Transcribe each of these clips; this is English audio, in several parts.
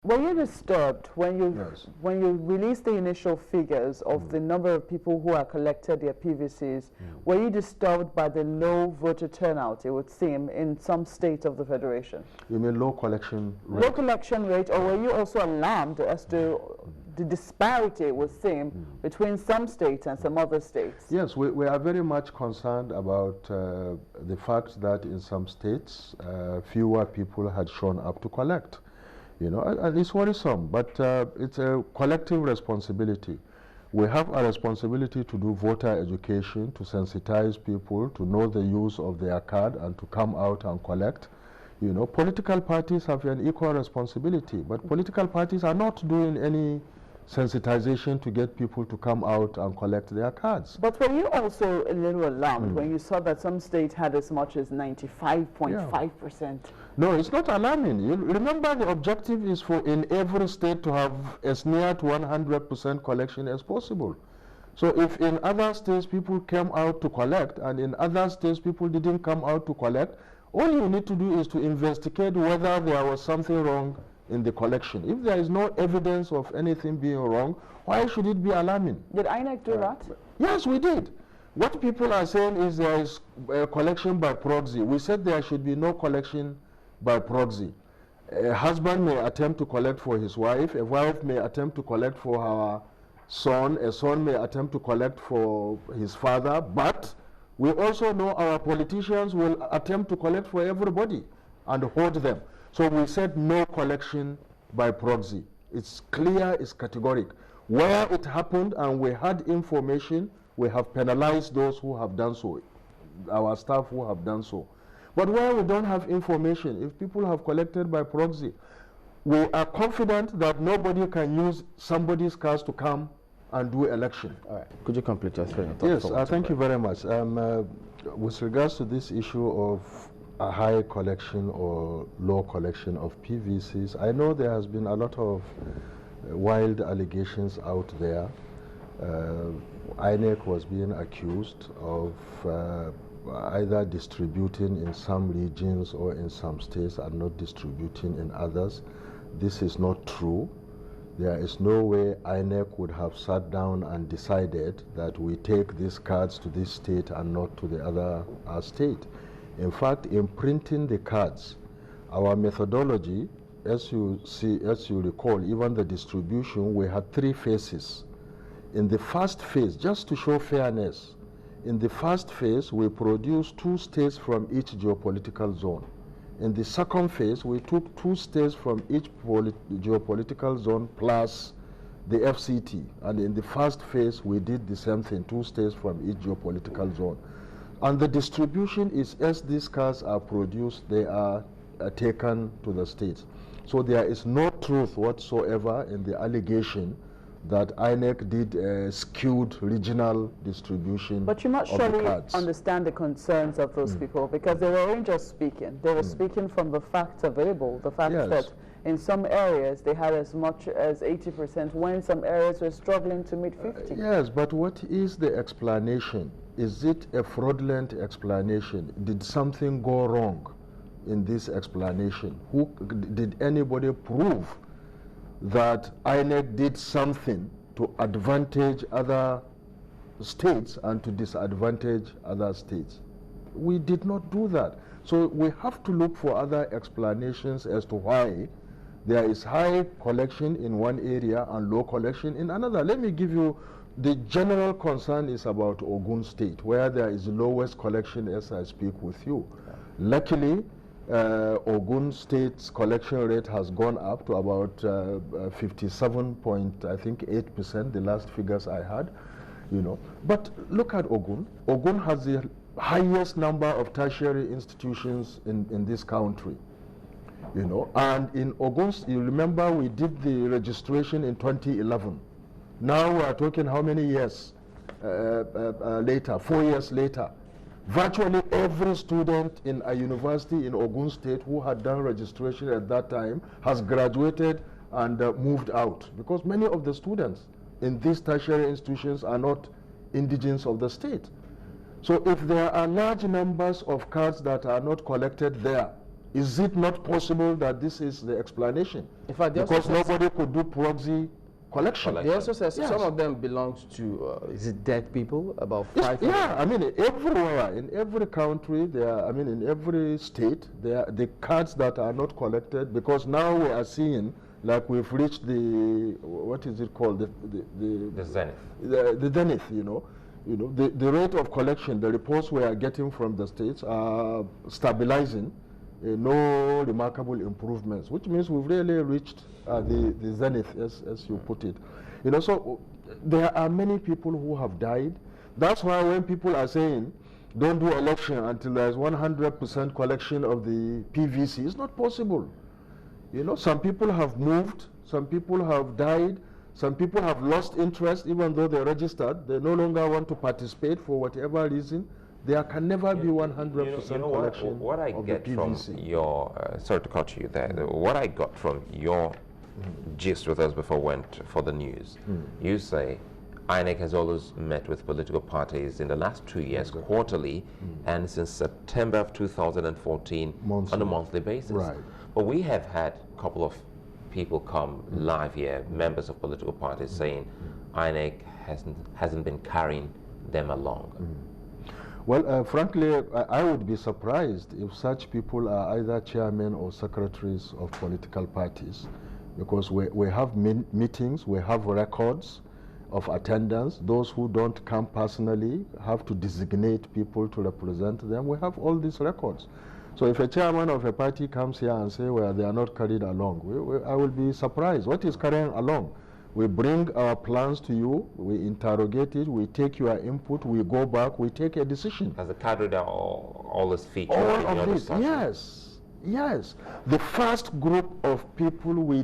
Were you disturbed when you Yes. when you released the initial figures of the number of people who are collected their PVCs? Were you disturbed by the low voter turnout, it would seem, in some states of the Federation? You mean low collection rate? Low collection rate, or were you also alarmed as to the disparity, it would seem, between some states and some other states? Yes, we are very much concerned about the fact that in some states fewer people had shown up to collect. You know, and it's worrisome, but it's a collective responsibility. We have a responsibility to do voter education, to sensitize people, to know the use of their card and to come out and collect. You know, political parties have an equal responsibility, but political parties are not doing any sensitization to get people to come out and collect their cards. But were you also a little alarmed when you saw that some states had as much as 95.5%? No, it's not alarming. You remember, the objective is for in every state to have as near to 100% collection as possible. So if in other states people came out to collect and in other states people didn't come out to collect, all you need to do is to investigate whether there was something wrong in the collection. If there is no evidence of anything being wrong, why should it be alarming? Did INEC do that? Yes, we did. What people are saying is there is collection by proxy. We said there should be no collection by proxy. A husband may attempt to collect for his wife, a wife may attempt to collect for her son, a son may attempt to collect for his father, but we also know our politicians will attempt to collect for everybody and hold them. So we said no collection by proxy. It's clear, it's categoric. Where it happened and we had information, we have penalized those who have done so, our staff who have done so. But where we don't have information, if people have collected by proxy, we are confident that nobody can use somebody's cards to come and do election. All right. Could you complete your thought? Yes, thank you very much. With regards to this issue of a high collection or low collection of PVCs, I know there has been a lot of wild allegations out there. INEC was being accused of either distributing in some regions or in some states and not distributing in others. This is not true. There is no way INEC would have sat down and decided that we take these cards to this state and not to the other state. In fact, in printing the cards, our methodology, as you recall, even the distribution, we had 3 phases. In the first phase, just to show fairness, in the first phase, we produced 2 states from each geopolitical zone. In the second phase, we took 2 states from each geopolitical zone plus the FCT. And in the first phase, we did the same thing, 2 states from each geopolitical zone. And the distribution is, as these cards are produced, they are taken to the states. So there is no truth whatsoever in the allegation that INEC did a skewed regional distribution. But you must of the surely cards. understand the concerns of those people, because they weren't just speaking. They were speaking from the facts available, the fact Yes. that in some areas they had as much as 80%, when some areas were struggling to meet 50%. Yes, but what is the explanation? Is it a fraudulent explanation? Did something go wrong in this explanation? Did anybody prove that INEC did something to advantage other states and to disadvantage other states? We did not do that. So we have to look for other explanations as to why there is high collection in one area and low collection in another. Let me give you, the general concern is about Ogun State, where there is the lowest collection as I speak with you. Luckily, Ogun State's collection rate has gone up to about 57.8%, the last figures I had, you know. But look at Ogun. Ogun has the highest number of tertiary institutions in this country, you know. And in Ogun, you remember we did the registration in 2011. Now we are talking how many years later, 4 years later. Virtually every student in a university in Ogun State who had done registration at that time has graduated and moved out, because many of the students in these tertiary institutions are not indigenes of the state. So if there are large numbers of cards that are not collected there, Is it not possible that this is the explanation? In fact, because nobody could do proxy collection. They also said yes. some of them belongs to, is it dead people? About 500? Yeah, I mean, everywhere, in every country, in every state, the cards that are not collected, because now we are seeing, like we've reached the, what is it called? The zenith. The zenith, the rate of collection, the reports we are getting from the states are stabilizing. No remarkable improvements, which means we've really reached the zenith, as you put it. So there are many people who have died. That's why when people are saying, don't do election until there's 100% collection of the PVC, it's not possible. Some people have moved, some people have died, some people have lost interest, even though they're registered. They no longer want to participate for whatever reason. There can never be 100% collection what I of get the PVC. From your, sorry to cut you there, what I got from your gist with us before we went for the news, you say INEC has always met with political parties in the last 2 years, quarterly, and since September of 2014 on a monthly basis. Right. But we have had a couple of people come live here, members of political parties, saying INEC hasn't been carrying them along. Well, frankly, I would be surprised if such people are either chairmen or secretaries of political parties, because we have meetings, we have records of attendance. Those who don't come personally have to designate people to represent them. We have all these records. So if a chairman of a party comes here and say, well, they are not carried along, I will be surprised. What is carrying along? We bring our plans to you, we interrogate it, we take your input, we go back, we take a decision. As a card reader, all this feature. All of this, yes, yes. The first group of people we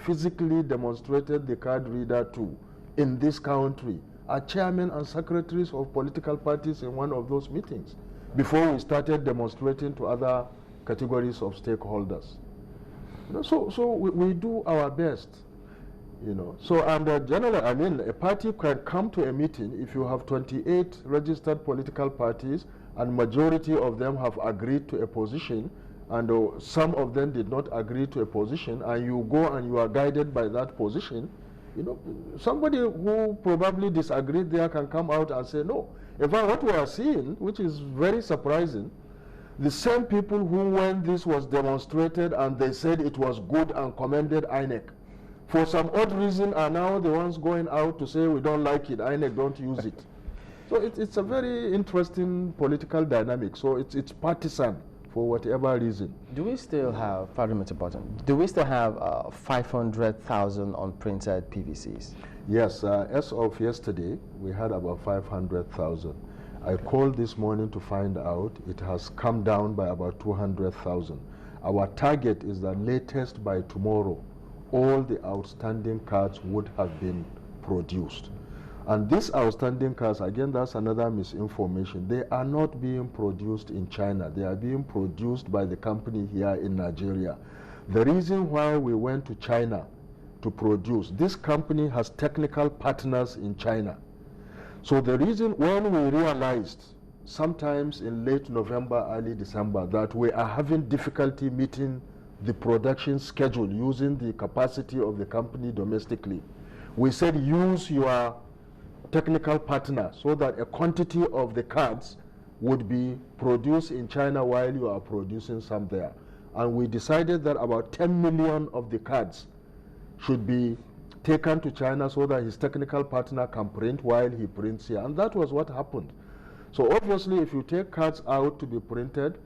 physically demonstrated the card reader to in this country are chairmen and secretaries of political parties in one of those meetings, before we started demonstrating to other categories of stakeholders. So we do our best. So under general, a party can come to a meeting if you have 28 registered political parties and majority of them have agreed to a position, and some of them did not agree to a position, and you go and you are guided by that position. Somebody who probably disagreed there can come out and say no. In fact, what we are seeing, which is very surprising, the same people who, when this was demonstrated and they said it was good and commended INEC, for some odd reason are now the ones going out to say we don't like it, INEC don't use it. So it's a very interesting political dynamic. So it's partisan for whatever reason. Do we still have, pardon me to button, do we still have 500,000 unprinted PVCs? Yes, as of yesterday, we had about 500,000. I called this morning to find out it has come down by about 200,000. Our target is that latest by tomorrow, all the outstanding cards would have been produced. And these outstanding cards, again, that's another misinformation. They are not being produced in China. They are being produced by the company here in Nigeria. The reason why we went to China to produce, this company has technical partners in China. So the reason, when we realized sometimes in late November, early December, that we are having difficulty meeting the production schedule using the capacity of the company domestically, we said use your technical partner so that a quantity of the cards would be produced in China while you are producing some there. And we decided that about 10 million of the cards should be taken to China so that his technical partner can print while he prints here. And that was what happened. So obviously, if you take cards out to be printed,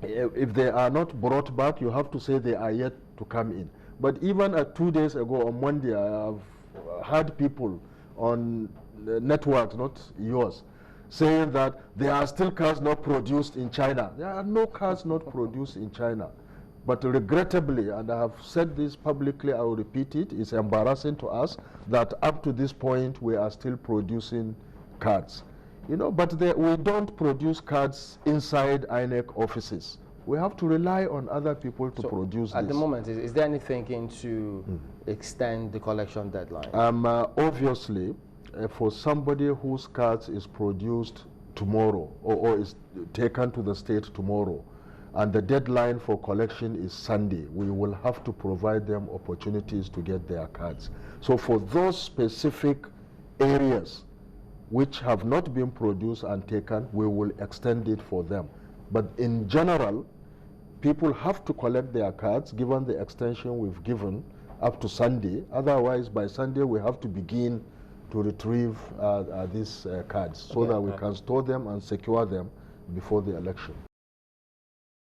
if they are not brought back, you have to say they are yet to come in. But even 2 days ago, on Monday, I have heard people on networks, not yours, saying that there are still cards not produced in China. There are no cards not produced in China. But regrettably, and I have said this publicly, I will repeat it, it's embarrassing to us that up to this point we are still producing cards. But we don't produce cards inside INEC offices. We have to rely on other people to produce this. At the moment, is there any thinking to extend the collection deadline? Obviously, for somebody whose cards is produced tomorrow or is taken to the state tomorrow, and the deadline for collection is Sunday. We will have to provide them opportunities to get their cards. So for those specific areas which have not been produced and taken, we will extend it for them. But in general, people have to collect their cards given the extension we've given up to Sunday. Otherwise, by Sunday, we have to begin to retrieve these cards so that we can store them and secure them before the election.